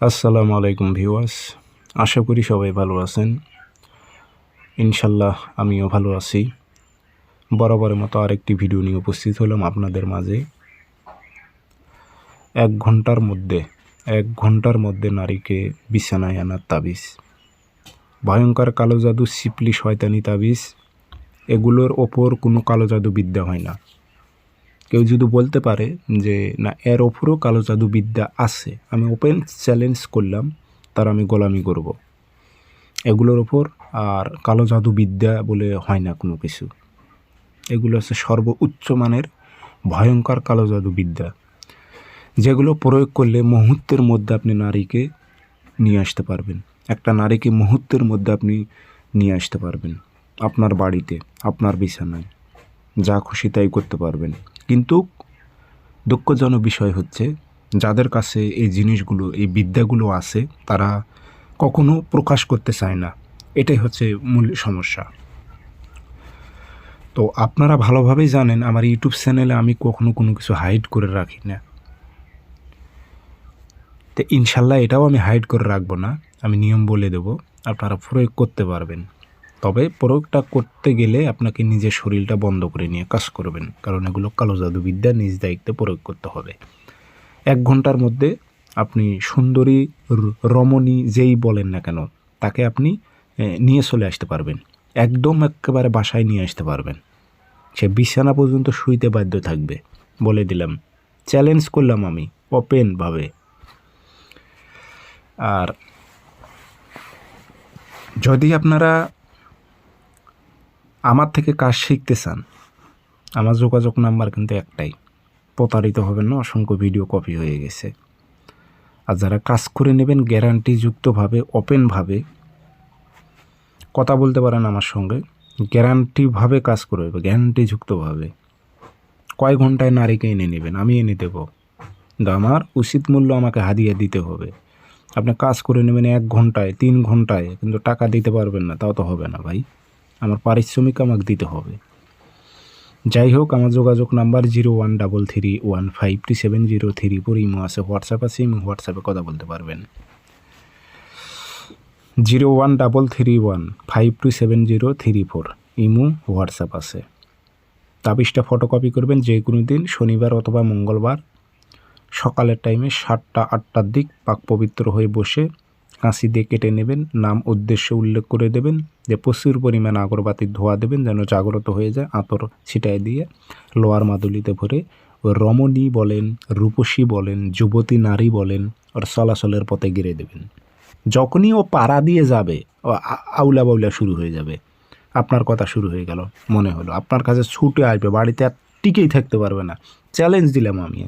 আসসালামু আলাইকুম ভিউয়ার্স, আশা করি সবাই ভালো আছেন। ইনশাল্লাহ আমিও ভালো আছি। বরাবরের মতো আরেকটি ভিডিও নিয়ে উপস্থিত হলাম আপনাদের মাঝে। এক ঘন্টার মধ্যে নারীকে বিছানায় আনার তাবিজ, ভয়ঙ্কর কালো জাদু, সিপলি, শয়তানি তাবিজ, এগুলোর ওপর কোনো কালো জাদু বিদ্যা হয় না। কেউ যদি বলতে পারে যে না এর ওপরও কালো জাদু বিদ্যা আছে, আমি ওপেন চ্যালেঞ্জ করলাম, তার আমি গোলামি করব। এগুলোর ওপর আর কালো জাদু বিদ্যা বলে হয় না কোনো কিছু। এগুলো হচ্ছে সর্বোচ্চ মানের ভয়ঙ্কর কালো জাদু বিদ্যা, যেগুলো প্রয়োগ করলে মুহূর্তের মধ্যে আপনি নারীকে নিয়ে আসতে পারবেন। একটা নারীকে মুহূর্তের মধ্যে আপনি নিয়ে আসতে পারবেন আপনার বাড়িতে, আপনার বিছানায়, যা খুশি তাই করতে পারবেন। কিন্তু দুঃখজনক বিষয় হচ্ছে, যাদের কাছে এই জিনিসগুলো, এই বিদ্যাগুলো আছে, তারা কখনো প্রকাশ করতে চায় না। এটাই হচ্ছে মূল সমস্যা। তো আপনারা ভালোভাবেই জানেন আমার ইউটিউব চ্যানেলে আমি কখনো কোনো কিছু হাইড করে রাখি না। তো ইনশাল্লাহ এটাও আমি হাইড করে রাখবো না। আমি নিয়ম বলে দেব, আপনারা প্রয়োগ করতে পারবেন। তবে প্রয়োগটা করতে গেলে আপনাকে নিজের শরীরটা বন্ধ করে নিয়ে কাজ করবেন, কারণ এগুলো কালো জাদুবিদ্যা, নিজ দায়িত্বে প্রয়োগ করতে হবে। 1 ঘন্টার মধ্যে আপনি সুন্দরী, রমণী যেই বলেন না কেন, তাকে আপনি নিয়ে চলে আসতে পারবেন। একদম একেবারে বাসায় নিয়ে আসতে পারবেন। সে বিছানা পর্যন্ত শুইতে বাধ্য থাকবে, বলে দিলাম, চ্যালেঞ্জ করলাম আমি ওপেনভাবে। আর যদি আপনারা আমার থেকে কাজ শিখতে চান, আমার যোগাযোগ নাম্বার কিন্তু একটাই, প্রতারিত হবেন না, অসংখ্য ভিডিও কপি হয়ে গেছে। আর যারা কাজ করে নেবেন গ্যারান্টিযুক্তভাবে, ওপেনভাবে কথা বলতে পারেন আমার সঙ্গে, গ্যারান্টিভাবে কাজ করবে, গ্যারান্টিযুক্তভাবে। কয় ঘন্টায় নারীকে এনে নেবেন, আমি এনে দেবো, কিন্তু আমার উচিত মূল্য আমাকে হাদিয়া দিতে হবে। আপনি কাজ করে নেবেন 1 ঘন্টায়, 3 ঘন্টায়, কিন্তু টাকা দিতে পারবেন না, তাও তো হবে না ভাই। আমার পারিশ্রমিক আমাকে দিতে হবে। যাই হোক, আমার যোগাযোগ নাম্বার 0133152703 ইমো আছে, হোয়াটসঅ্যাপ আছে, হোয়াটসঅ্যাপে কথা বলতে পারবেন। 0133152703 ইমো, হোয়াটসঅ্যাপ আছে। তাবিজটা ফটোকপি করবেন যে কোনো দিন, শনিবার অথবা মঙ্গলবার সকালের টাইমে 7টা-8টার দিক, পাক পবিত্র হয়ে বসে কাঁচি দিয়ে কেটে নেবেন। নাম উদ্দেশ্য উল্লেখ করে দেবেন, যে প্রচুর পরিমাণ আগরবাতির ধোয়া দেবেন যেন জাগ্রত হয়ে যায়। আতর ছিটায় দিয়ে লোয়ার মাদুলিতে ভরে ওই রমণী বলেন, রূপসী বলেন, যুবতী নারী বলেন, ওর চলাচলের পথে গিরে দেবেন। যখনই ও পাড়া দিয়ে যাবে, ও আউলা বাউলা শুরু হয়ে যাবে। আপনার কথা শুরু হয়ে গেল মনে হলো, আপনার কাছে ছুটে আসবে, বাড়িতে আর টিকেই থাকতে পারবে না। চ্যালেঞ্জ দিলাম আমি।